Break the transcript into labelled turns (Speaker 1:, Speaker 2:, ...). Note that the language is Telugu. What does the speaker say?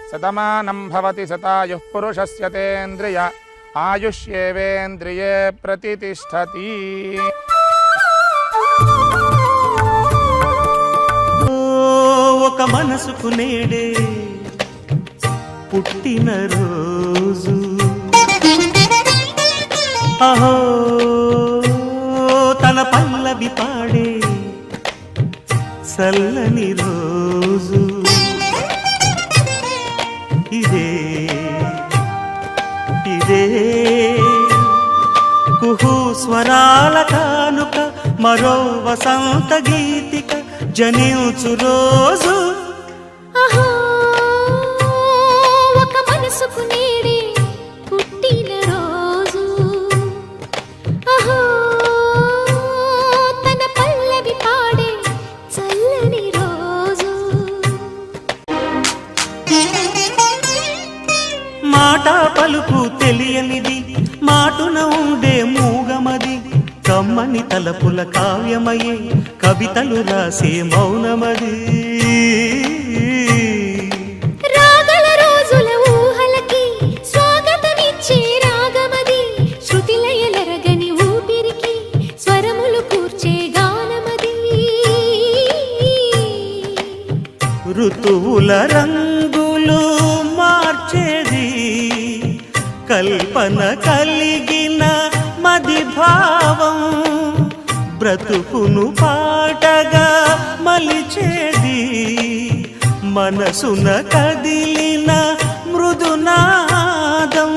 Speaker 1: శతమానం భవతి శతాయుః పురుషస్య తేంద్రియ ఆయుష్యేవేంద్రియే ప్రతిష్టతి.
Speaker 2: ఒక మనసుకు నేడే పుట్టిన రోజు, అహో తన పల్లవి పాడే చల్లని రోజు. ఇదే ఇదే కుహు స్వరాల కానుక, మరో వసంత గీతిక జనించు రోజు.
Speaker 3: అహో ఒక మనసుకు నేడే పుట్టిన రోజు, అహో తన పల్లవి పాడే చల్లని రోజు.
Speaker 2: మాట పలుకు తెలియనిది, మాటున ఉండే మూగమది, కమ్మని తలపుల కావ్యమయే కవితలు రాసే మౌనమది.
Speaker 3: రాగల రోజుల ఊహలకి స్వాగతమిచ్చే రాగమది, శృతిలయలరగని ఊపిరికి స్వరములు కూర్చే గానమది.
Speaker 2: ఋతువుల రంగులు మార్చేది, కల్పన కలిగిన మది భావం, బ్రతుకును పాటగా మలిచేది, మనసున కదిలిన మృదునాదం.